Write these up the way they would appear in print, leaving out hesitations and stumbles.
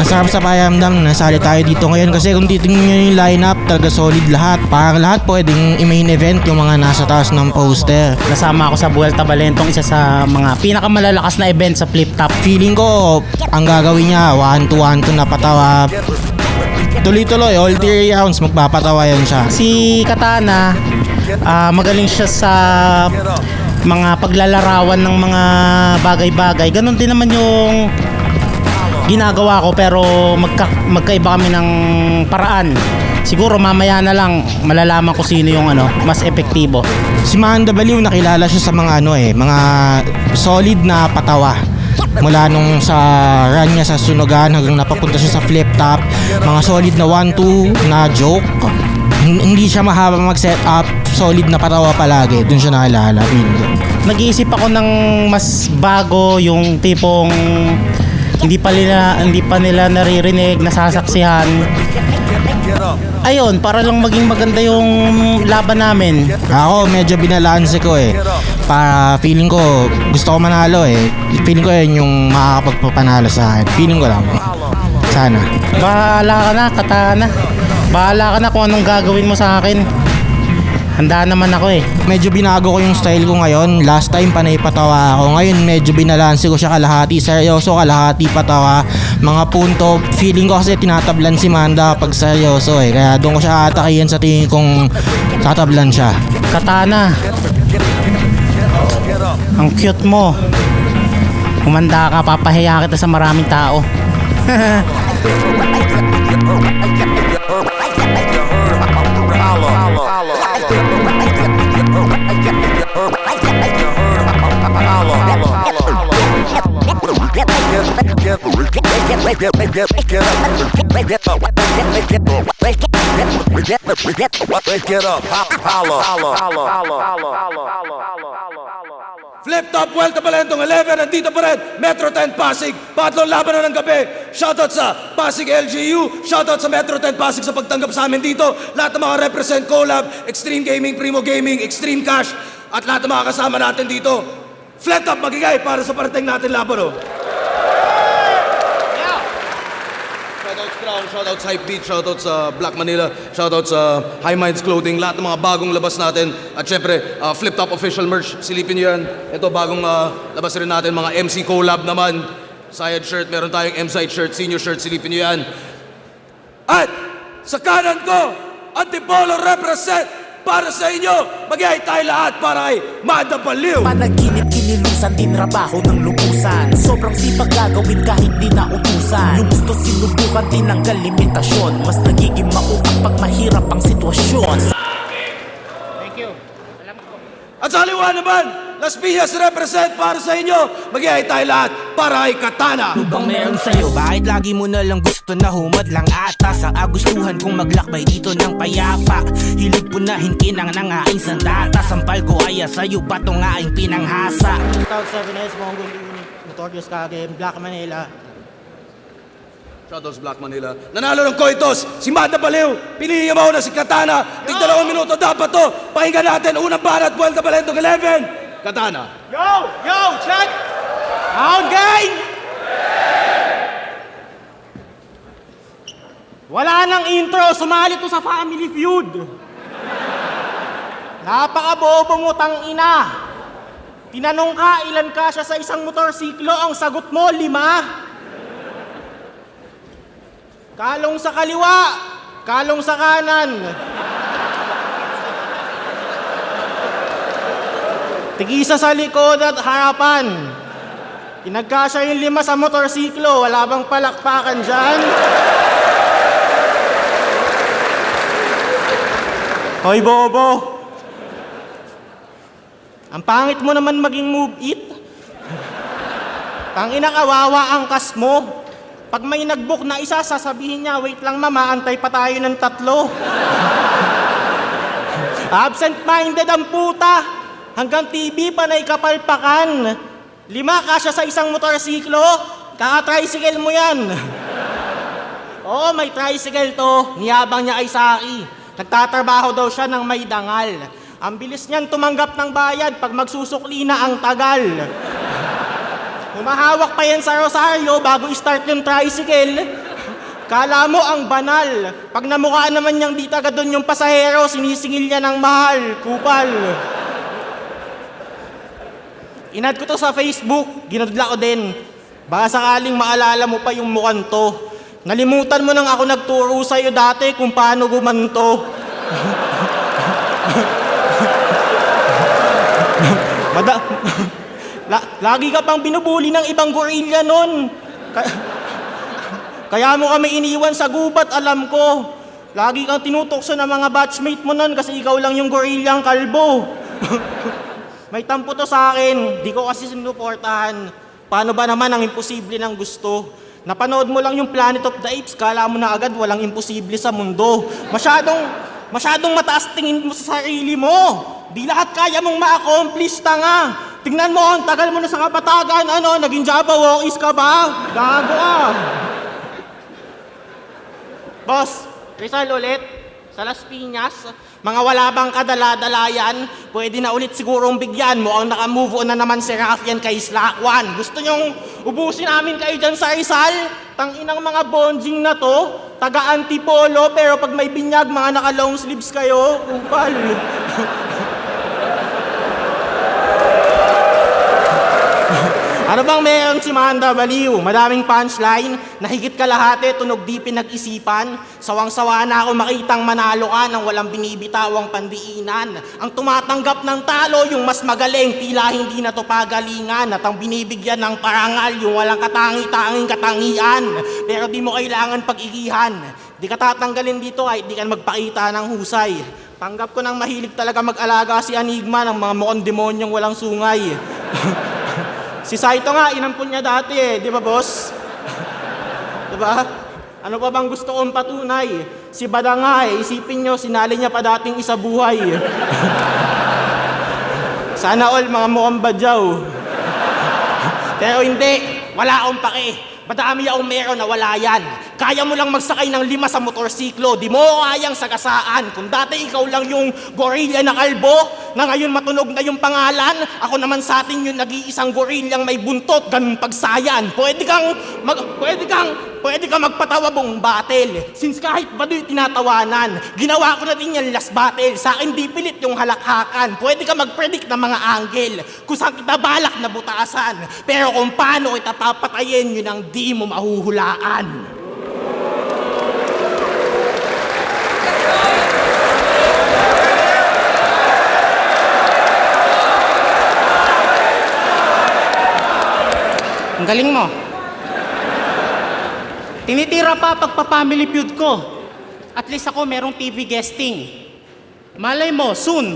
Masarap sa pakiramdam na nasali tayo dito ngayon kasi kung titingnan nyo yung lineup, talaga solid lahat. Parang lahat pwedeng i-main event yung mga nasa taas ng poster. Nasama ako sa Vuelta Balentong, isa sa mga pinakamalalakas na event sa flip top. Feeling ko, ang gagawin niya, 1-2 na patawa. Tuloy-tuloy, all 3 rounds, magpapatawa yan siya. Si Katana, magaling siya sa mga paglalarawan ng mga bagay-bagay. Ganon din naman yung ginagawa ko, pero magkaiba kami ng paraan. Siguro mamaya na lang malalaman ko sino yung mas epektibo. Si Manda Baliw, nakilala siya sa mga mga solid na patawa. Mula nung sa run niya sa Sunugan hanggang napapunta siya sa flip top, mga solid na 1-2 na joke. Hindi siya mahaba mag-set up, solid na patawa palagi. Doon siya nakilala. Nag-iisip ako ng mas bago, yung tipong hindi pa nila naririnig, nasasaksihan. Ayun, para lang maging maganda yung laban namin. Ako medyo binalanse ko para feeling ko gusto ko manalo Feeling ko yun yung makakapagpapanalo sa akin. Feeling ko lang sana. Bahala ka na, Katana. Bahala ka na kung anong gagawin mo sa akin. Handa naman ako Medyo binago ko yung style ko ngayon. Last time panay patawa ako. Ngayon medyo binalanse ko siya, kalahati seryoso, kalahati patawa. Mga punto, feeling ko kasi tinatablan si Manda pag seryoso Kaya doon ko siya atakihin sa tingin kong tatablan siya. Katana, ang cute mo. Humanda ka, papahiya kita sa maraming tao. Flip Top Vuelta Balentong 11, nandito pa rin, Metro 10 Pasig, patlong laban na ng gabi. Shoutout sa Pasig LGU, shoutout sa Metro 10 Pasig sa pagtanggap sa amin dito. Lahat ng mga represent Collab, Extreme Gaming, Primo Gaming, Extreme Cash, at lahat ng mga kasama natin dito. Flip Top magigay para sa parating natin laban Shoutouts Crown, shoutouts Hype Beat, shoutouts sa Black Manila, shoutouts sa High Minds Clothing, lahat ng mga bagong labas natin. At syempre, Flip Top official merch, silipin nyo yan. Ito bagong labas rin natin, mga MC collab naman. Side shirt, meron tayong M-side shirt, senior shirt, silipin nyo yan. At sa kanan ko, Antipolo represent para sa inyo. Mag-iay tayo lahat para ay Manda Baliw. Panaginip, kinilusan, din trabaho ng lubusan. Sobrang sipag gagawin kahit di na utusan. Yung gusto sinubukan, tinanggal limitasyon. Mas nagiging mautang pag mahirap ang sitwasyon. Thank you. Alam ko. At sa haliwa naman, Las Piñas represent para sa inyo. Mag-iay tayo lahat para ay Katana. Ano bang meron sa'yo? Bakit lagi mo na lang gusto na humad lang ata? Sa agustuhan kong maglakbay dito ng payapa. Hilig punahin kinang nangaing sandata. Sampal ko aya sa'yo, bato nga aing pinanghasa. 2007 Mongol Unit, Notorious Kage, Black Manila. Shoutouts Black Manila. Nanalo ng Coitos, si Manda Baliw. Pilihin mo na si Katana. Tig 2 minuto dapat to. Pakinggan natin, unang banat, Vuelta Balentong 11. Katana. Yo, check! Round game! Wala nang intro, sumali to sa Family Feud. Napakabobo mo, tangina. Tinanong ka, ilan ka siya sa isang motorsiklo, ang sagot mo, 5. Kalong sa kaliwa, kalong sa kanan. Tigisa sa likod at harapan. Pinagkasya yung 5 sa motorsiklo, wala bang palakpakan dyan? Hoy, bobo! Ang pangit mo naman maging move it. Tangina, kawawa ang kas mo. Pag may nag-book na isa, sasabihin niya, wait lang mama, antay pa tayo ng 3. Absent-minded ang puta. Hanggang TV pa na ikapalpakan. 5 kasya sa isang motorsiklo, kaka-tricycle mo yan. Oo, may tricycle to. Niyabang niya ay Saki. Nagtatrabaho daw siya ng may dangal. Ang bilis niyan tumanggap ng bayad pag magsusukli na ang tagal. Humahawak pa yan sa Rosario bago i-start yung tricycle. Kala mo ang banal. Pag namukhaan naman niyang di taga doon yung pasahero, sinisingil niya ng mahal. Kupal. Inad ko to sa Facebook, ginadla ko din. Baka sakaling maalala mo pa yung mukhang to. Nalimutan mo nang ako nagturo sa'yo dati kung paano gumanto. Lagi ka pang binubuli ng ibang gorilla nun. Kaya mo kami iniwan sa gubat, alam ko. Lagi kang tinutokso ng mga batchmate mo nun kasi ikaw lang yung gorillang kalbo. May tampo to sa akin, di ko kasi sinuportahan. Paano ba naman ang imposible ng gusto? Napanood mo lang yung Planet of the Apes, kala mo na agad walang imposible sa mundo. Masyadong mataas tingin mo sa sarili mo. Di lahat kaya mong ma-accomplish, tanga. Tingnan mo, ang tagal mo na sa kapatagan, naging Jabberwockies ka ba? Gago ka. Boss, Rizal ulit, sa Las Piñas, mga wala bang kadala-dalayan, pwede na ulit sigurong bigyan mo ang nakamove on na naman si Rafian kay Slakwan. Gusto nyong ubusin namin kayo dyan sa Rizal? Tanginang mga bonjing na to, taga-antipolo, pero pag may binyag, mga naka-long sleeves kayo, kupal. Ano bang meron si Manda Baliw? Madaming punchline, nahigit kalahati, tunog di pinag-isipan. Sawang-sawa na ako makitang manalo ka nang walang binibitawang pandiinan. Ang tumatanggap ng talo, yung mas magaling, tila hindi na to pagalingan. At ang binibigyan ng parangal, yung walang katangi-tanging katangian. Pero di mo kailangan pag-igihan. Di ka tatanggalin dito ay di ka magpakita ng husay. Tanggap ko nang mahilig talaga mag-alaga si Enigma ng mga mukhang demonyong walang sungay. Si Saito nga, inampun niya dati di ba boss? Diba? Ano pa bang gusto kong patunay? Si Bada nga isipin nyo, sinali niya pa dating isa buhay. Sana all mga mukhang badyaw. Pero hindi, wala akong pake. Madami akong meron na wala yan. Kaya mo lang magsakay ng 5 sa motorsiklo, di mo kayang sagasaan. Kung dati ikaw lang yung gorilla na kalbo, na ngayon matunog na yung pangalan, ako naman sa atin yung nag-iisang gorillang may buntot, ganun pagsayan. Pwede kang magpatawa buong battle. Since kahit baduy tinatawanan, ginawa ko na din yung last battle. Sa akin di pilit yung halakhakan. Pwede ka mag-predict ng mga angle, kung saan kita balak na butasan. Pero kung paano kita papatayin, yun ang di mo mahuhulaan. Ang galing mo. Tinitira pa pagpa-family feud ko. At least ako merong TV guesting. Malay mo, soon,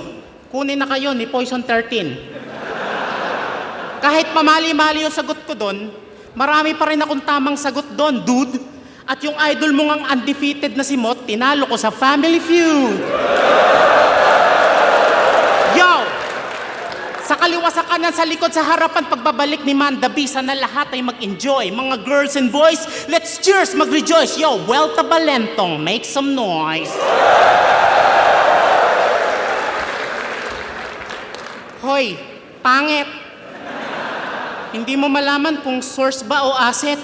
kunin na kayo ni Poison 13. Kahit pamali-mali yung sagot ko doon, marami pa rin akong tamang sagot doon, dude. At yung idol mo ngang undefeated na si Mot, tinalo ko sa family feud. Yo! Sa kaliwa, sa kanan, sa likod, sa harapan, pagbabalik ni Manda B, sana lahat ay mag-enjoy. Mga girls and boys, let's cheers, mag-rejoice. Yo, Vuelta Balentong, make some noise. Hoy, pangit. Hindi mo malaman kung source ba o asset.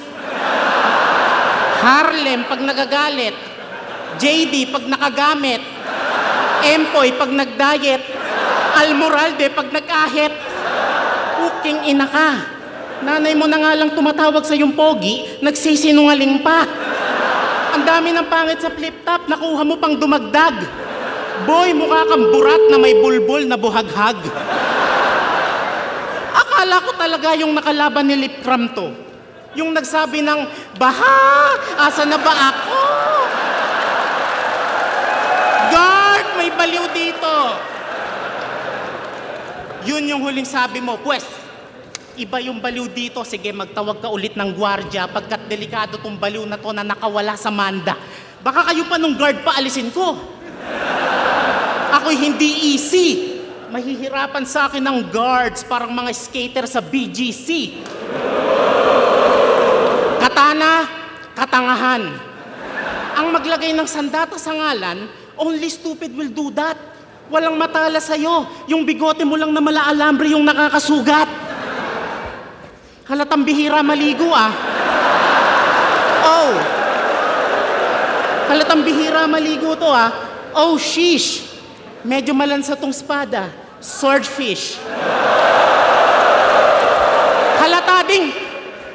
Harlem pag nagagalit. JD pag nakagamit. Empoy pag nagdiet. Almoralde pag nag-ahit. Puking ina ka. Nanay mo na nga lang tumatawag sa yung pogi, nagsisinungaling pa. Ang dami ng pangit sa flip-top, nakuha mo pang dumagdag. Boy, mukha kang burat na may bulbul na buhaghag. Akala ko talaga yung nakalaban ni Lipram to. Yung nagsabi ng, baha, asa na ba ako? Guard, may baliw dito. Yun yung huling sabi mo, pues, iba yung baliw dito, sige magtawag ka ulit ng gwardya pagkat delikado tong baliw na to na nakawala sa Manda. Baka kayo pa nung guard pa alisin ko. Ako'y hindi easy. Mahihirapan sa akin ng guards parang mga skater sa BGC. Katana, katangahan. Ang maglagay ng sandata sa ngalan, only stupid will do that. Walang matala sa'yo. Yung bigote mo lang na malaalambre yung nakakasugat. Halatang bihira maligo ah. Oh, Halatang bihira maligo to ha. Oh, sheesh. Medyo malansa tong espada. Swordfish.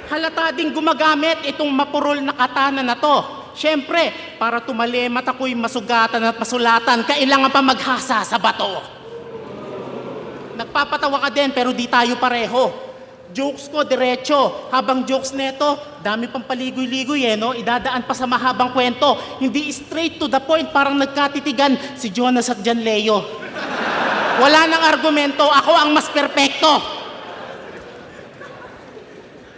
Halata ding gumagamit itong mapurol na katana na to. Siyempre, para tumalim at ako'y masugatan at masulatan, kailangan pa maghasa sa bato. Nagpapatawa ka din pero di tayo pareho. Jokes ko diretso. Habang jokes neto, dami pang paligoy-ligoy no? Idadaan pa sa mahabang kwento. Hindi straight to the point, parang nagkatitigan si Jonas at Jan Leo. Wala nang argumento, ako ang mas perpekto.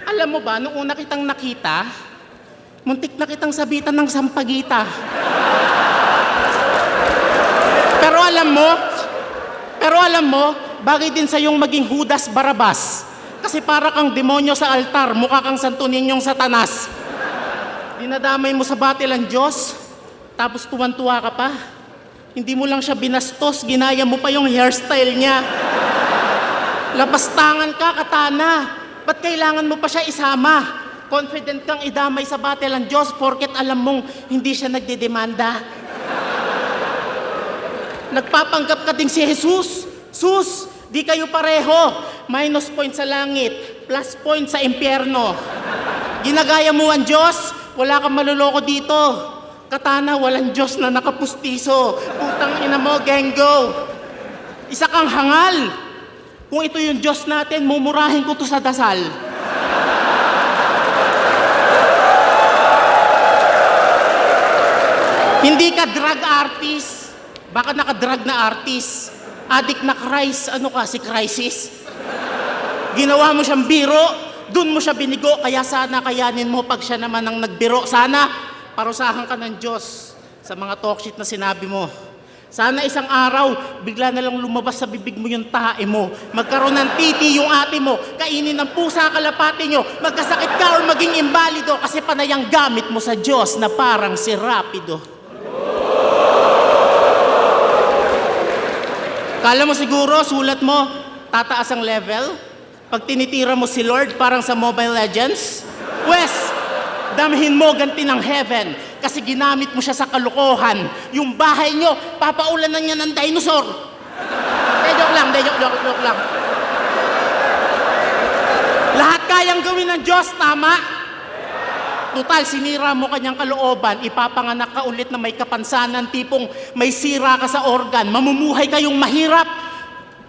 Alam mo ba, nung una kitang nakita, muntik na kitang sabitan ng sampagita. Pero alam mo, bagay din sa yung maging Judas Barabas. Kasi para kang demonyo sa altar, mukha kang Santo Ninyong Satanas. Dinadamay mo sa batil ang Diyos, tapos tuwan-tuwa ka pa. Hindi mo lang siya binastos, ginaya mo pa yung hairstyle niya. Lapastangan ka, katana. Ba't kailangan mo pa siya isama? Confident kang idamay sa batil ang Diyos porket alam mong hindi siya nagdedemanda. Nagpapanggap ka ding si Jesus. Sus, di kayo pareho. Minus point sa langit, plus point sa impyerno. Ginagaya mo ang Diyos, wala kang maluloko dito. Katana, walang Diyos na nakapustiso. Putang ina mo, genggo. Isa kang hangal. Kung ito yung Diyos natin, mumurahin ko to sa dasal. Hindi ka drug artist. Baka naka-drug na artist. Addict na Christ. Ano ka, si Crisis? Ginawa mo siyang biro, dun mo siya binigo, kaya sana kayanin mo pag siya naman ang nagbiro. Sana parusahan ka ng Diyos sa mga talk shit na sinabi mo. Sana isang araw, bigla na lang lumabas sa bibig mo yung tae mo. Magkaroon ng titi yung ate mo. Kainin ng pusa kalapati nyo. Magkasakit ka or maging imbalido kasi panayang gamit mo sa Diyos na parang si Rapido. Kala mo siguro, sulat mo, tataas ang level? Pag tinitira mo si Lord parang sa Mobile Legends? Wes, damhin mo ganti ng heaven. Kasi ginamit mo siya sa kalokohan. Yung bahay nyo, papaulan na niya ng dinosaur. Joke lang. Lahat kayang gawin ng Diyos, tama? Total, sinira mo kanyang kalooban, ipapanganak ka ulit na may kapansanan, tipong may sira ka sa organ, mamumuhay kayong mahirap.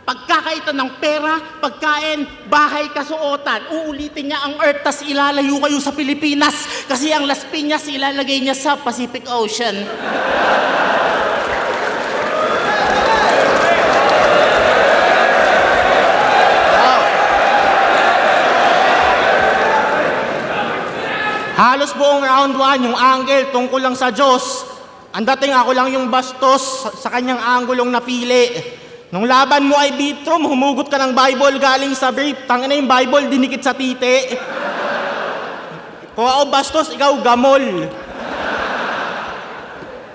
Pagkakaitan ng pera, pagkain, bahay, kasuotan, uulitin niya ang Earth, tas ilalayo kayo sa Pilipinas kasi ang Las Piñas ilalagay niya sa Pacific Ocean. Halos buong round 1 yung angle tungkol lang sa Diyos. Ang dating ako lang yung bastos sa kanyang anggulong napili. Nung laban mo ay Bitrom, humugot ka ng Bible galing sa brief. Tangina yung Bible, dinikit sa titi. Kung ako bastos, ikaw gamol.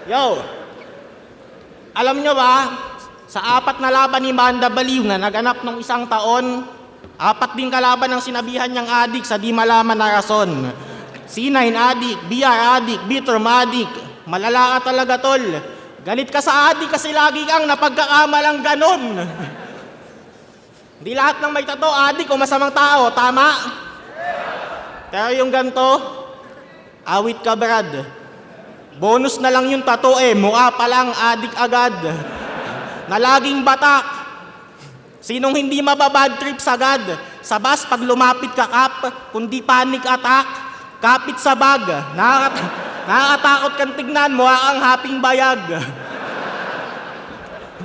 Yo, alam nyo ba, sa 4 na laban ni Manda Baliw na naganap nung 1 taon, 4 din kalaban ang sinabihan niyang adik sa di malaman na rason. C9 adik, BR adik, Bitrom adik. Malala ka talaga, tol. Galit ka sa adik kasi lagi kang napagkakamalang ganon. Hindi lahat ng may tato adik o masamang tao, tama? Pero yung ganto, awit ka, Brad. Bonus na lang yung tato mukha pa lang adik agad. Na laging batak. Sinong hindi mababad trip sagad? Sa bus pag lumapit ka kap, kundi panic attack, kapit sa bag. Nakakatakot kang tignan, mukha kang haping bayag.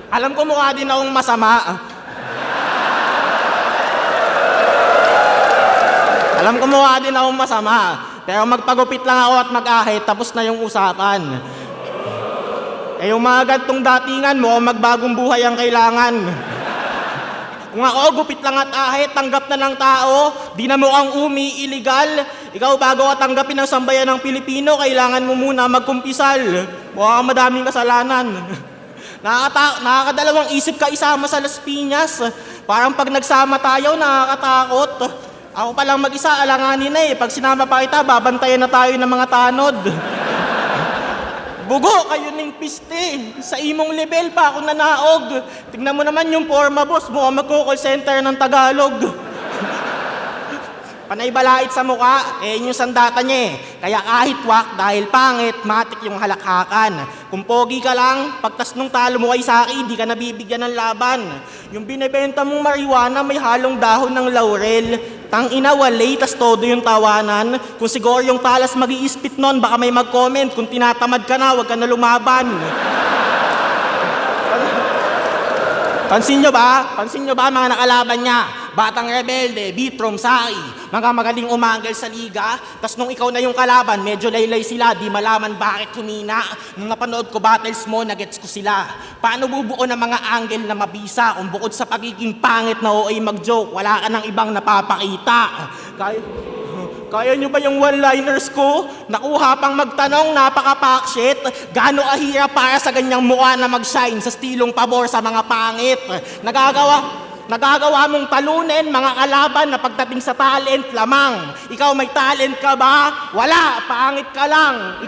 Alam ko mukha din akong masama. Pero magpagupit lang ako at mag-ahit, tapos na yung usapan. Yung mga gantong datingan mo, magbagong buhay ang kailangan. Kung ako, gupit lang at ahit, tanggap na ng tao, di na mo ang illegal. Ikaw bago ka tanggapin ang sambayan ng Pilipino, kailangan mo muna magkumpisal. Mukha kang madaming kasalanan. Nakakadalawang isip ka isama sa Las Piñas. Parang pag nagsama tayo, nakakatakot. Ako palang mag-isa, alanganin Pag sinama pa kita, babantayan na tayo ng mga tanod. Bugo kayo ning piste. Sa imong level pa ako nanaog. Tingnan mo naman yung forma, boss. Mukhang magko-call center ng Tagalog. Panay balait sa mukha, yung sandata niya eh. Kaya kahit wak, dahil pangit, matik yung halakhakan. Kung pogi ka lang, pagtas nung talo mo kay Saki, di ka nabibigyan ng laban. Yung binibenta mong marijuana, may halong dahon ng laurel. Tang ina, walay, tas todo yung tawanan. Kung siguro yung talas mag-iispit nun, baka may mag-comment. Kung tinatamad ka na, wag ka na lumaban. Pansin nyo ba? Pansin nyo ba mga nakalaban niya? Batang rebelde, Bitrom, Sai, mga magaling umanggal sa liga. Tas nung ikaw na yung kalaban, medyo laylay sila, di malaman bakit humina. Nung napanood ko battles mo, nagets ko sila. Paano bubuo ng mga angle na mabisa kung bukod sa pagiging pangit na OA mag-joke, wala ka ng ibang napapakita? Kaya nyo ba yung one-liners ko? Nakuha pang magtanong, napaka-packshit. Gano ahirap para sa ganyang mukha na mag-shine sa stilong pabor sa mga pangit? Nagagawa mong talunin mga kalaban na pagdating sa talent lamang. Ikaw may talent ka ba? Wala, pangit ka lang.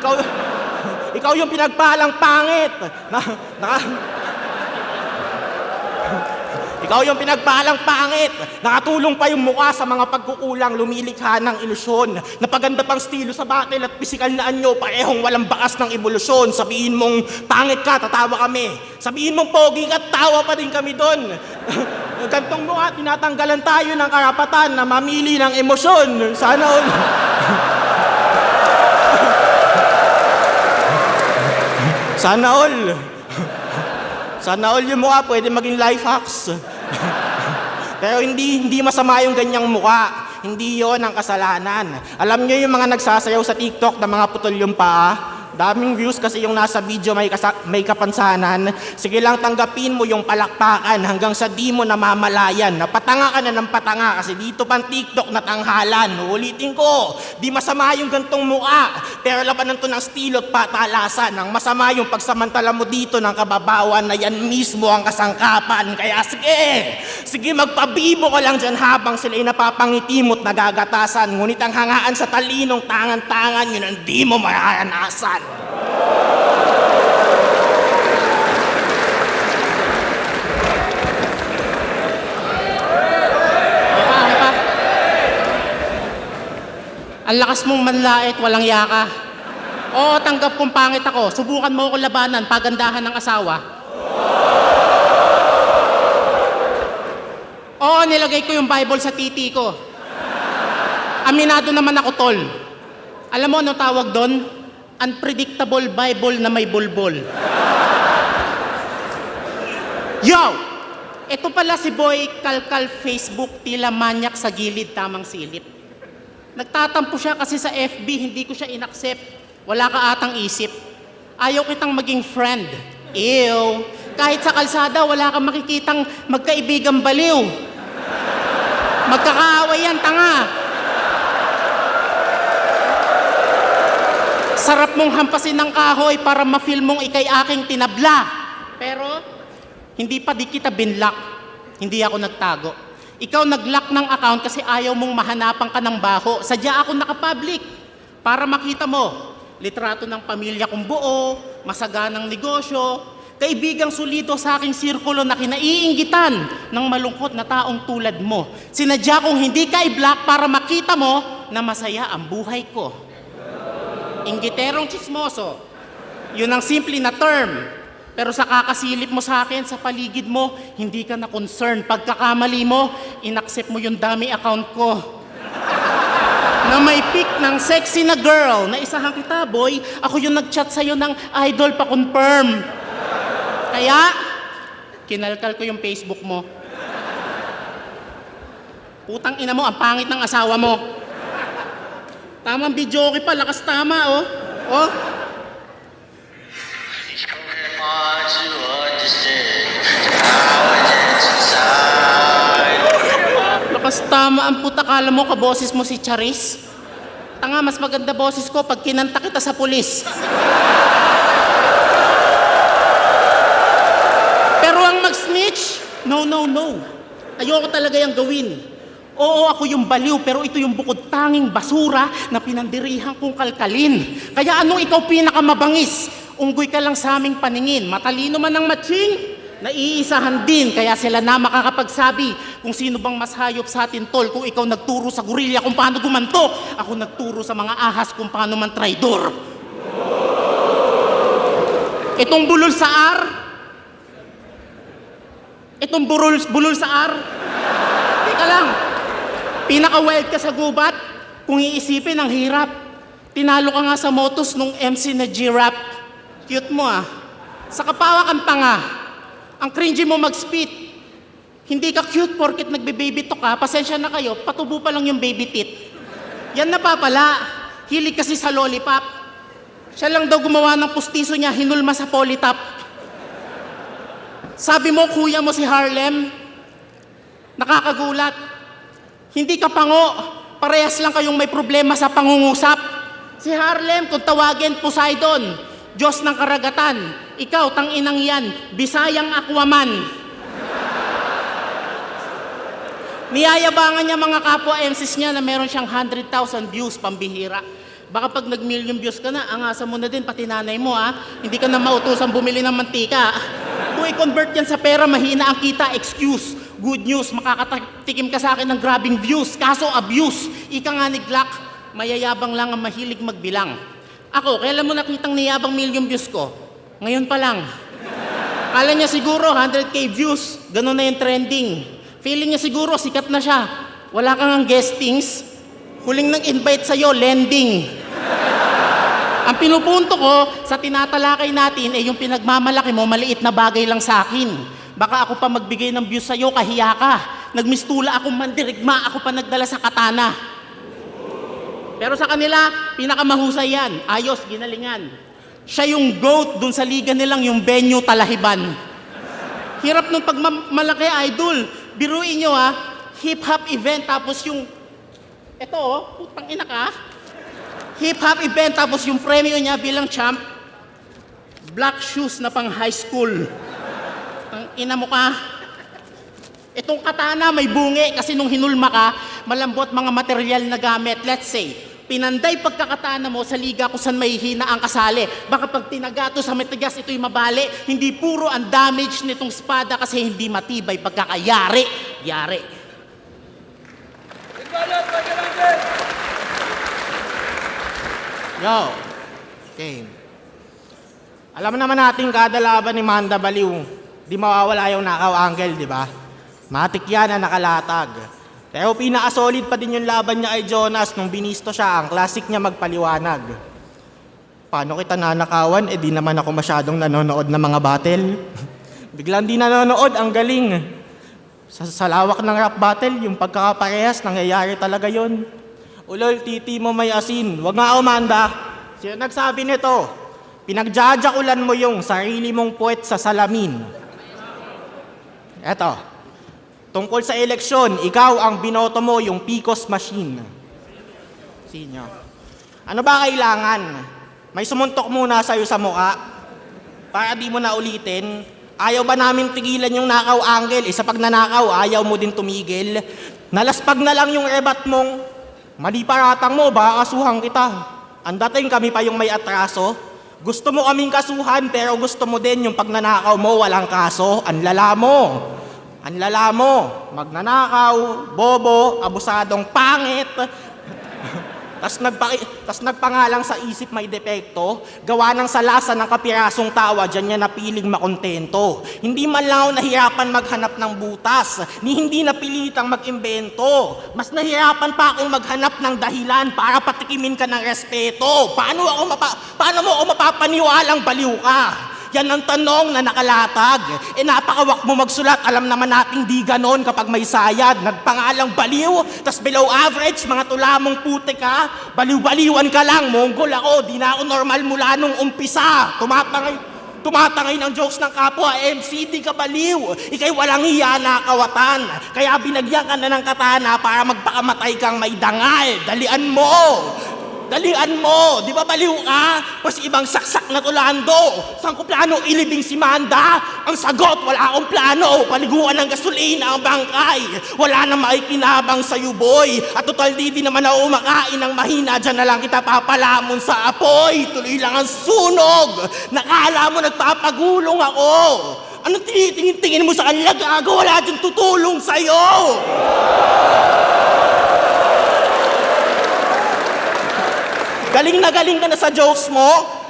Ikaw yung pinagpalang pangit. Ikaw yung pinagpalang pangit. Nakatulong pa yung mukha sa mga pagkukulang, lumilikha ng ilusyon. Napaganda pang stilo sa battle at pisikal na anyo, parehong walang bakas ng ebolusyon. Sabihin mong pangit ka, tatawa kami. Sabihin mong pogi ka, tawa pa din kami doon. Gantong mukha, tinatanggalan tayo ng karapatan na mamili ng emosyon. Sana all. Sana all. Sana all yung mukha pwede maging life hacks. Pero hindi masama yung ganyang mukha. Hindi yon ang kasalanan. Alam nyo yung mga nagsasayaw sa TikTok na mga putol yung paa? Daming views kasi yung nasa video may kapansanan. Sige lang tanggapin mo yung palakpakan hanggang sa di mo namamalayan. Napatanga ka na ng patanga kasi dito pang TikTok na tanghalan. Ulitin ko, di masama yung gantong mukha. Pero labanan to ng estilo at patalasan. Ang masama yung pagsamantala mo dito ng kababawan na yan mismo ang kasangkapan. Kaya sige magpabibo ka lang dyan habang sila'y napapangiti mo't nagagatasan. Ngunit ang hangaan sa talinong tangan-tangan yun ang di mo mararanasan. Ang lakas mong manlait, walang yaka. Oo, tanggap kong pangit ako. Subukan mo ako labanan, pagandahan ng asawa. Oo, nilagay ko yung Bible sa titi ko. Aminado naman ako, tol. Alam mo ano tawag doon? Unpredictable Bible na may bulbol. Yo! Ito pala si Boy Kalkal Facebook, tila manyak sa gilid, tamang silip. Nagtatampo siya kasi sa FB, hindi ko siya inaccept. Wala ka atang isip. Ayaw kitang maging friend. Ew. Kahit sa kalsada, wala kang makikitang magkaibigang baliw. Magkakaaway yan, tanga. Sarap mong hampasin ng kahoy para ma-feel mong ikay aking tinabla. Pero, hindi pa di kita binlock. Hindi ako nagtago. Ikaw nag-lock ng account kasi ayaw mong mahanapan ka ng baho. Sadya ako nakapublic para makita mo. Litrato ng pamilya kong buo, masaganang negosyo, kaibigang solido sa aking sirkulo na kinaiinggitan ng malungkot na taong tulad mo. Sinadya kong hindi ka i-block para makita mo na masaya ang buhay ko. Inggiterong chismoso. Yun ang simple na term. Pero sa kakasilip mo sa akin, sa paligid mo, hindi ka na concerned. Pagkakamali mo, inaccept mo yung dummy account ko. Na may pic ng sexy na girl. Na isahan kita, boy. Ako yung nag-chat sa'yo ng idol pa confirm. Kaya, kinalkal ko yung Facebook mo. Putang ina mo, ang pangit ng asawa mo. Tamang video okay pa, lakas tama, oh. Oh. Lakas tama ang puta, kala mo kaboses mo si Charis? Tanga, mas maganda boses ko pag kinanta kita sa pulis. Pero ang mag-snitch, no. Ayoko talaga yung gawin. Oo, ako yung baliw, pero ito yung bukod tanging basura na pinandirihan kong kalkalin. Kaya anong ikaw pinakamabangis? unggoy ka lang sa aming paningin. Matalino man ang matching, naiisahan din. Kaya sila na makakapagsabi kung sino bang mas hayop sa atin, tol. Kung ikaw nagturo sa gorilla kung paano gumanto, ako nagturo sa mga ahas kung paano man traidor. Itong bulol sa R, itong bulol sa R, teka lang, pinaka-wild ka sa gubat, kung iisipin ang hirap. Tinalo ka nga sa motos nung MC na G-Rap. Cute mo ah. Sa kapawa kang tanga. Ang cringy mo mag-spit. Hindi ka cute porket nagbe-baby talk ka. Pasensya na kayo, patubo pa lang yung baby tit. Yan na pa pala. Hilig kasi sa lollipop. Siya lang daw gumawa ng pustiso niya, hinulma sa polytop. Sabi mo, kuya mo si Harlem, nakakagulat. Hindi ka pango, parehas lang kayong may problema sa pangungusap. Si Harlem, kung tawagin, Poseidon, Diyos ng karagatan. Ikaw, tanginang yan, Bisayang Aquaman. Niyayabangan niya mga kapwa MCs niya na meron siyang 100,000 views, pambihira. Baka pag nag-million views ka na, angasan mo na din, pati nanay mo ha. Hindi ka na mautusan bumili ng mantika. Kung i-convert yan sa pera, mahina ang kita, excuse. Good news, makakatikim ka sa akin ng grabing views. Kaso abuse, ika nga ni Glock, mayayabang lang ang mahilig magbilang. Ako, kailan mo nakitang niyabang million views ko? Ngayon pa lang. Kala niya siguro 100k views, ganun na yung trending. Feeling niya siguro sikat na siya. Wala kang ang guestings. Huling nag-invite sa'yo, lending. Ang pinupunto ko sa tinatalakay natin ay yung pinagmamalaki mo, maliit na bagay lang sa akin. Baka ako pa magbigay ng views sa'yo, kahiya ka. Nagmistula akong mandirigma, ako pa nagdala sa katana. Pero sa kanila, pinakamahusay yan. Ayos, ginalingan. Siya yung GOAT dun sa liga nilang yung venue Talahiban. Hirap nung pagmalaki, idol. Biruin nyo ha, hip-hop event tapos yung, eto oh, putang ina ka. Hip-hop event tapos yung premyo niya bilang champ, black shoes na pang high school. Ang ina mo ka. Itong katana may bungi kasi nung hinulma ka, malambot mga material na gamit. Let's say, pinanday pagkakatana mo sa liga kung saan may hina ang kasali. Baka pag tinagato sa matigas, ito'y mabali. Hindi puro ang damage nitong espada kasi hindi matibay pagkakayari. Yari. Yo, game. Alam naman natin kada laban ni Manda Baliw, di mawawala yung knockout angle, di ba? Matik yan na nakalatag. Pero pinaka-solid pa din yung laban niya kay Jonas nung binisto siya, ang classic niya magpaliwanag. Paano kita nanakawan? Eh di naman ako masyadong nanonood ng mga battle. Biglang di nanonood, ang galing. Sa lawak ng rap battle, yung pagkakaparehas, nangyayari talaga yon. Ulol, titi mo may asin. Wag nga umanda. Sino nagsabi nito? Pinagjajakulan mo yung sarili mong puwet sa salamin. Eto. Tungkol sa eleksyon, ikaw ang binoto mo yung PCOS machine. Sino? Ano ba kailangan? May sumuntok muna sa'yo sa muka para di mo na ulitin. Ayaw ba namin tigilan yung nakaw angle? Sa pag nanakaw, ayaw mo din tumigil. Nalaspag na lang yung rebat mong mali paratang mo, baka kasuhan kita. Ang dating kami pa yung may atraso. Gusto mo kaming kasuhan, pero gusto mo din yung pagnanakaw mo, walang kaso. Ang lala mo. Ang lala mo. Magnanakaw, bobo, abusadong pangit. Tas nagpangalang sa isip may depekto, gawa ng salasa ng kapirasong tawa, dyan niya napiling makontento. Hindi man lang ako nahirapan maghanap ng butas, ni hindi napilitang mag-imbento. Mas nahirapan pa akong maghanap ng dahilan para patikimin ka ng respeto. Paano mo ako mapapaniwalang baliw ka? Yan ang tanong na nakalatag. Napakawak mo magsulat, alam naman nating di ganon kapag may sayad. Nagpangalang baliw, tas below average, mga tulamong putik ka. Baliw-baliwan ka lang, Monggol ako, di na ako normal mula nung umpisa. Tumatangay ng jokes ng kapwa, MC, di ka baliw. Ika'y walang hiya na kawatan. Kaya binagyan ka na ng katana para magpakamatay kang may dangal. Dalian mo! Dalian mo! Di ba baliw ka? Pas ibang saksak na tulando. Saan ko plano ilibing si Manda? Ang sagot, wala akong plano. Paliguan ng gasolina ang bangkay. Wala na maikinabang sa'yo, boy. At total di naman ako makain ng mahina. Diyan na lang kita papalamon sa apoy. Tuloy lang ang sunog. Nakala mo nagpapagulong ako. Anong tinitingin-tingin mo sa kanila, gago? Wala dyan tutulong sa'yo. Galing ka na sa jokes mo.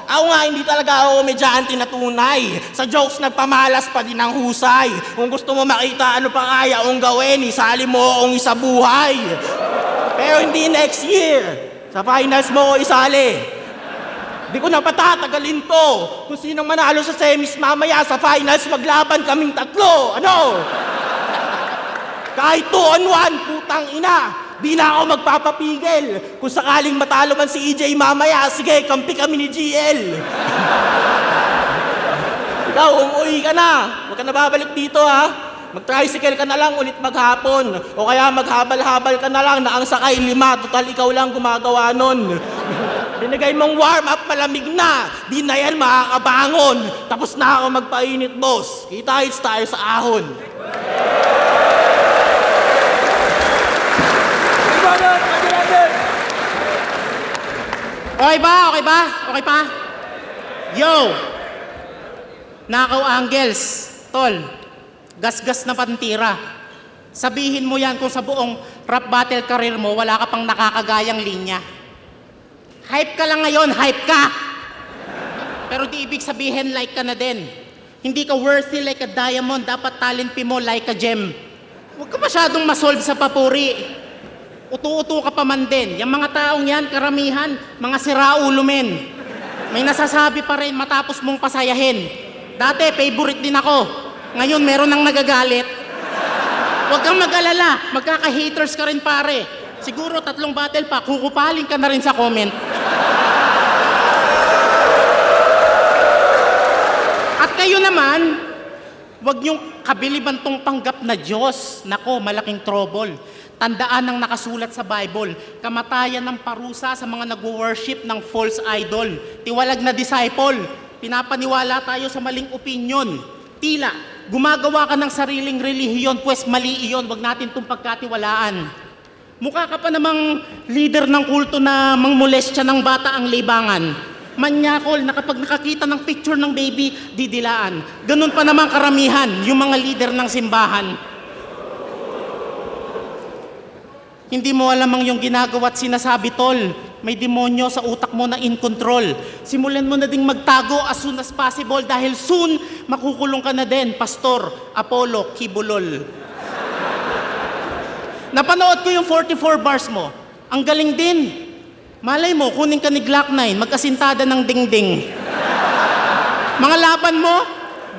Ako nga, hindi talaga ako medyante na tunay. Sa jokes, nagpamalas pa din ang husay. Kung gusto mo makita ano pa kaya akong gawin, isali mo akong isa buhay. Pero hindi next year. Sa finals mo ko isali. Di ko na patatagalin to. Kung sinong manalo sa semis mamaya sa finals, maglaban kaming tatlo. Ano? Kahit 2-on-1, putang ina. Di na ako magpapapigil. Kung sakaling matalo man si EJ mamaya, sige, kampi kami ni GL. Ikaw, umuwi ka na. Huwag ka na babalik dito, ha? Mag-tricycle ka na lang ulit maghapon. O kaya maghabal-habal ka na lang na ang sakay 5. Total, ikaw lang gumagawa nun. Binigay mong warm-up, malamig na. Di na yan makakabangon. Tapos na ako magpainit, boss. Kita-hits tayo sa ahon. Okay ba? Okay ba? Okay pa? Yo! Nakaw Angels, tol, gasgas na pantira. Sabihin mo yan kung sa buong rap battle career mo, wala ka pang nakakagayang linya. Hype ka lang ngayon, hype ka! Pero di ibig sabihin like ka na din. Hindi ka worthy like a diamond, dapat talent mo like a gem. Huwag ka masyadong masolve sa papuri. Utu-utu ka pa man din. Yung mga taong yan, karamihan, mga siraulo men. May nasasabi pa rin matapos mong pasayahin. Dati, favorite din ako. Ngayon, meron nang nagagalit. Huwag kang mag-alala. Magkaka-haters ka rin pare. Siguro 3 battle pa, kukupaling ka na rin sa comment. At kayo naman, huwag niyong kabilibantong panggap na Diyos. Nako, malaking trouble. Tandaan ang nakasulat sa Bible, kamatayan ng parusa sa mga nag-worship ng false idol. Tiwalag na disciple, pinapaniwala tayo sa maling opinion. Tila, gumagawa ka ng sariling relihiyon, pues mali iyon, wag natin itong pagkatiwalaan. Mukha ka pa namang leader ng kulto na mangmolestya ng bata ang libangan. Manyakol na kapag nakakita ng picture ng baby, didilaan. Ganun pa naman karamihan, yung mga leader ng simbahan. Hindi mo alam ang yung ginagawa at sinasabi, tol. May demonyo sa utak mo na in control. Simulan mo na ding magtago as soon as possible dahil soon makukulong ka na din, Pastor Apollo Kibulol. Napanood ko yung 44 bars mo. Ang galing din. Malay mo, kunin ka ni Glock 9, magkasintada ng dingding. Mga laban mo,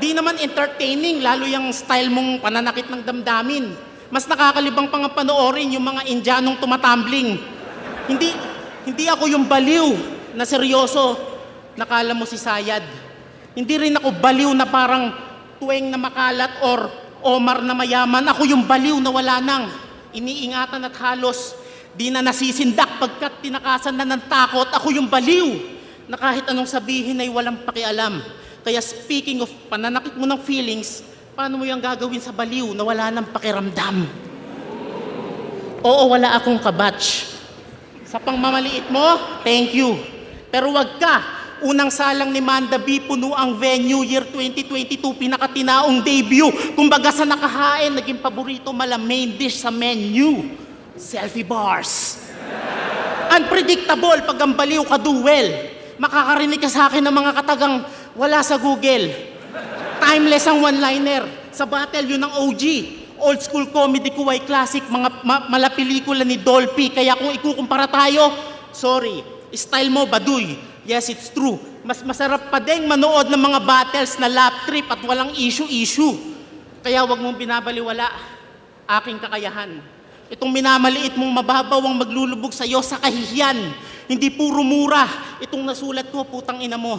di naman entertaining, lalo yung style mong pananakit ng damdamin. Mas nakakalibang pang panoorin yung mga Indianong tumatambling. Hindi ako yung baliw na seryoso. Nakala mo si Sayad. Hindi rin ako baliw na parang tuweng na makalat or Omar na mayaman. Ako yung baliw na wala nang iniingatan at halos di na nasisindak pagkat tinakasan na ng takot. Ako yung baliw na kahit anong sabihin ay walang pakialam. Kaya speaking of pananakit mo ng feelings, paano mo yung gagawin sa baliw na wala nang pakiramdam? Oo, wala akong kabatch. Sa pangmamaliit mo, thank you. Pero wag ka. Unang salang ni Manda B, puno ang venue, year 2022, pinakatinaong debut. Kumbaga sa nakahain, naging paborito mala main dish sa menu. Selfie bars. Unpredictable pag ang baliw ka duel. Makakarinig ka sa akin ng mga katagang wala sa Google. Timeless ang one-liner. Sa battle, yun ang OG. Old school comedy ko ay classic, mga malapelikula ni Dolphy. Kaya kung ikukumpara tayo, sorry, style mo baduy. Yes, it's true. Mas masarap pa din manood ng mga battles na lap trip at walang issue-issue. Kaya wag mong binabaliwala aking kakayahan. Itong minamaliit mong mababaw ang maglulubog sa'yo sa kahihiyan. Hindi puro mura. Itong nasulat ko, putang ina mo.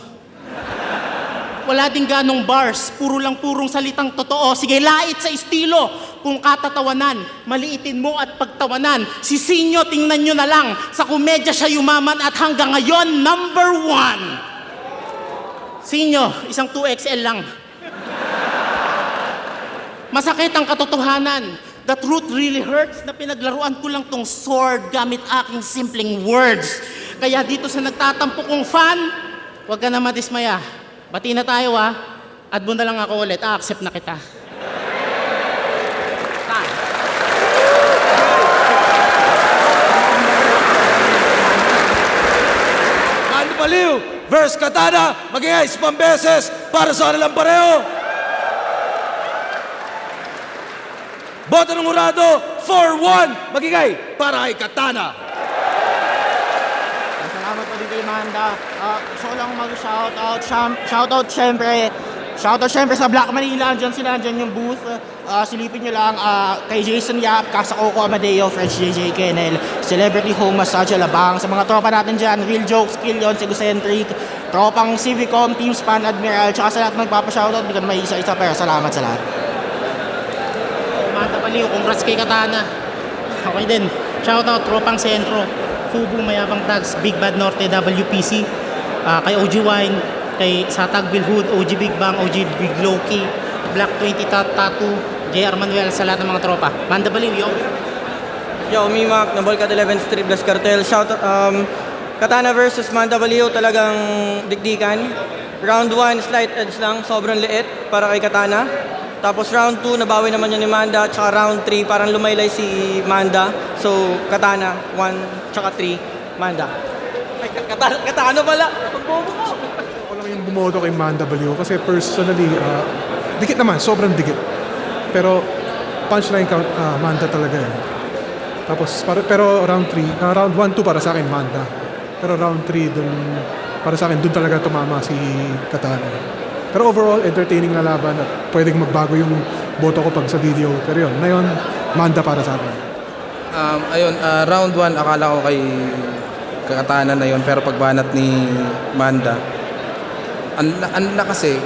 Wala din ganong bars, puro lang purong salitang totoo. Sige, lait sa estilo. kung katatawanan, maliitin mo at pagtawanan. Si Sinyo, tingnan nyo na lang. Sa komedya siya yumaman at hanggang ngayon, #1. Sinyo, isang 2XL lang. Masakit ang katotohanan. The truth really hurts na pinaglaruan ko lang tong sword gamit aking simpleng words. Kaya dito sa nagtatampo kong fan, huwag ka na madismaya. Bati na tayo Add mo na lang ako ulit, accept na kita. Mando Baliw versus Katana, mag-iayos pang beses para sa kanilang pareho. Boto ng Urado, 4-1, magigay para kay Katana. Salamat po din kay Manda. Gusto ko lang mag-shoutout syempre sa Black Manila. Andyan yung booth. Silipin nyo lang kay Jason Yap, Casa Coco Amadeo, French JJ Kennel, Celebrity Home Massage Alabang. Sa mga tropa natin dyan, Real Jokes, Killions, Egocentric, tropang Civicom, Team Span, Admiral, tsaka sa lahat magpapashoutout. Hindi ko na may isa-isa pero salamat sa lahat. Manda Baliw, congrats kay Katana. Okay din. Shoutout, tropang Sentro, Fubu, Mayabang Tags, Big Bad Norte, WPC, kay OG Wine, kay Satag Bilhood, OG Big Bang, OG Big Loki, Black 20 Tattoo, JR Manuel, sa lahat ng mga tropa. Manda Baliw, yo. Yo, Mimak, Nabolkat 11 Street Blast Cartel. Shout Katana versus Manda Baliw, talagang dikdikan. Round 1, slight edge lang, sobrang liit para kay Katana. Tapos round 2, nabawi naman yun ni Manda. Tsaka round 3, parang lumaylay si Manda. So, Katana, 1, tsaka 3, Manda. Ay, Katana pala! Pagbobo ko! Ako lang yung bumoto kay Manda Baliw kasi personally, dikit naman, sobrang dikit. Pero punchline count, Manda talaga eh. Tapos, pero round 3, round 1, 2 para sa akin, Manda. Pero round 3, para sa akin, dun talaga tumama si Katana. Pero overall, entertaining na laban at pwedeng magbago yung boto ko pag sa video. Pero yun, ngayon, Manda para sa akin. Round 1, akala ko kay Katana na yun, pero pagbanat ni Manda,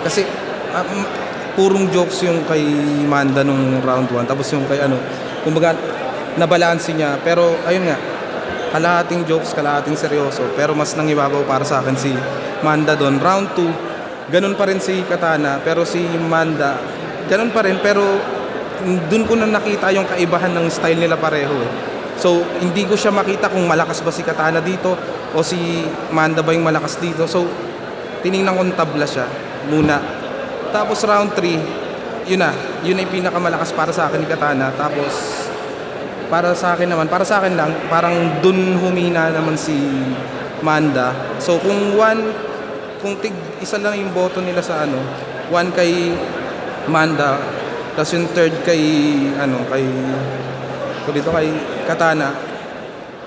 kasi purong jokes yung kay Manda nung round 1, tapos yung kay kumbaga, nabalansi niya, pero ayun nga, kalahating jokes, kalahating seryoso, pero mas nangibabaw para sa akin si Manda doon. Round 2, ganun pa rin si Katana, pero si Manda, ganun pa rin, pero dun ko na nakita yung kaibahan ng style nila pareho. So, hindi ko siya makita kung malakas ba si Katana dito o si Manda ba yung malakas dito. So, tiningnan kong tabla siya muna. Tapos round 3, yun na yung pinakamalakas para sa akin ni Katana. Tapos, para sa akin lang, parang dun humina naman si Manda. So, kung isa lang yung boto nila sa 1 kay Manda, tapos yung third kay Katana,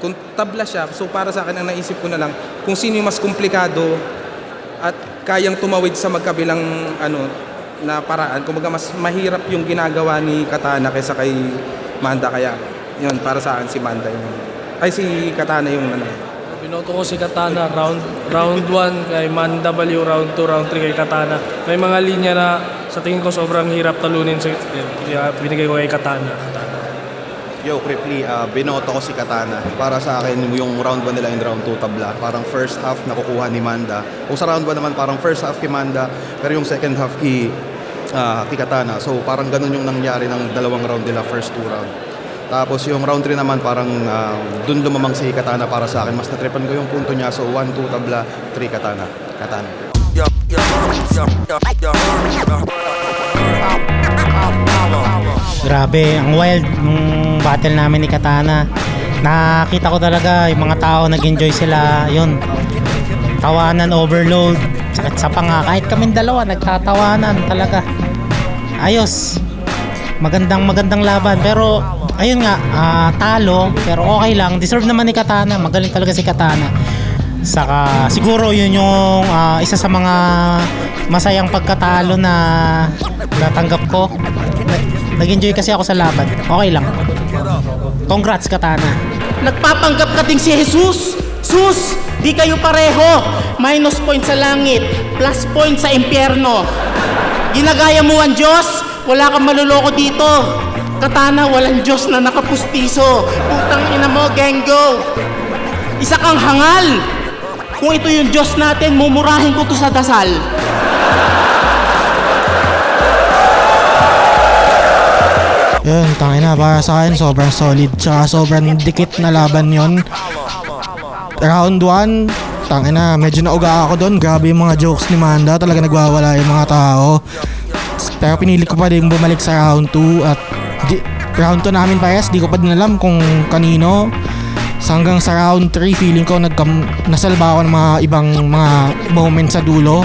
kung tabla siya, so para sa akin ang naisip ko na lang kung sino yung mas komplikado at kayang tumawid sa magkabilang na paraan, kumbaga mas mahirap yung ginagawa ni Katana kaysa kay Manda, kaya yun, para sa akin si Katana yung Binoto ko si Katana, round 1 kay Manda Baliw, round 2, round 3 kay Katana. May mga linya na sa tingin ko sobrang hirap talunin, kaya binigay ko kay Katana. Yo, Kripli, binoto ko si Katana. Para sa akin, yung round 1 nila and round 2 tabla. Parang first half nakukuha ni Manda. Kung sa round 1 naman, parang first half kay Manda, pero yung second half kay Katana. So parang ganun yung nangyari ng dalawang round nila, first 2 round. Tapos yung round 3 naman, parang dun lumamang si Katana para sa akin. Mas natripan ko yung punto niya. So 1, 2 tabla, 3 Katana. Grabe, ang wild nung battle namin ni Katana. Nakita ko talaga yung mga tao nag-enjoy sila. Yun, tawanan, overload, sakit sa panga. Kahit kaming dalawa nagtatawanan talaga. Ayos, magandang laban. Pero ayun nga, talo, pero okay lang. Deserve naman ni Katana. Magaling talaga si Katana. Saka siguro yun yung isa sa mga masayang pagkatalo na natanggap ko. Nag-enjoy kasi ako sa laban. Okay lang. Congrats, Katana. Nagpapanggap ka ding si Jesus. Sus, di kayo pareho. Minus point sa langit, plus point sa impyerno. Ginagaya mo ang Diyos, wala kang maluloko dito. Katana, walang Diyos na nakapustiso. Putang ina mo, Gengo. Isa kang hangal. Kung ito yung Diyos natin, mumurahin ko to sa dasal. Yun, tangina, para sa akin sobrang solid. Tsaka sobrang dikit na laban yon. Round 1, tangina, medyo nauga ako doon. Grabe yung mga jokes ni Manda. Talaga nagwawala yung mga tao. Pero pinili ko pa din bumalik sa round 2. At round 2 namin parehas. Di ko pa din alam kung kanino. Hanggang sa round 3, feeling ko nasalba ako ng mga ibang mga moments sa dulo.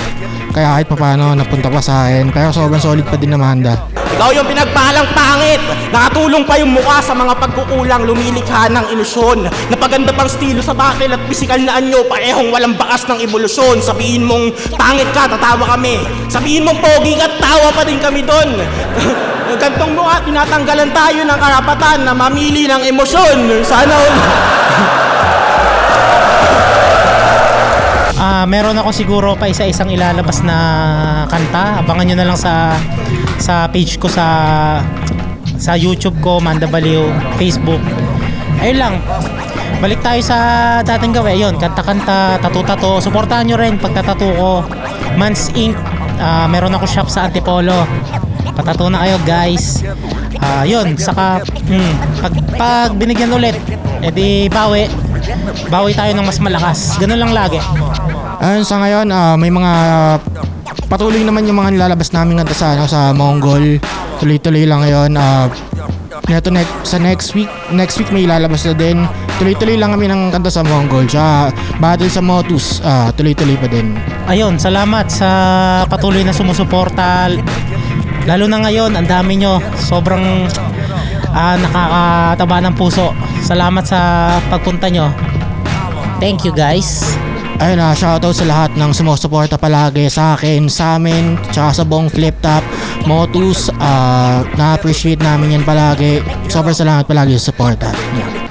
Kaya kahit paano napunta pa sa akin. Pero sobrang solid pa din na Manda. Ikaw yung pinagpalang pangit. Nakatulong pa yung mukha sa mga pagkukulang, lumilikha ng ilusyon. Napaganda pang estilo sa bakil at pisikal na anyo, parehong walang bakas ng ebolusyon. Sabihin mong pangit ka, tatawa kami. Sabihin mong pogi ka, tawa pa din kami doon. Gantong mukha, tinatanggalan tayo ng karapatan na mamili ng emosyon. Sana meron ako siguro pa isa-isang ilalabas na kanta. Abangan nyo na lang sa page ko sa YouTube ko, Manda Baliw, Facebook. Ayun lang. Balik tayo sa dating gawin. Ayun, kanta-kanta, tattoo-tattoo. Suportahan nyo rin pagtatattoo ko. Mans Inc. Meron ako shop sa Antipolo. Patattoo na kayo, guys. Yun, saka pag binigyan ulit, edi bawi tayo ng mas malakas. Ganun lang lagi. Ayun, sa ngayon, may mga patuloy naman yung mga nilalabas namin kanta sa Mongol. Tuloy-tuloy lang ngayon. Sa next week may ilalabas na din. Tuloy-tuloy lang kami ng kanta sa Mongol. Tsaka battle sa Motus, tuloy-tuloy pa din. Ayun, salamat sa patuloy na sumusuporta. Lalo na ngayon, ang dami nyo. Sobrang nakakataba ng puso. Salamat sa pagpunta nyo. Thank you, guys. Ayun, shoutout sa lahat ng sumusuporta palagi sa akin, sa amin, tsaka sa buong Flip Top, Motus. Na-appreciate namin yan palagi. Sobrang salamat palagi sa suporta. Yeah.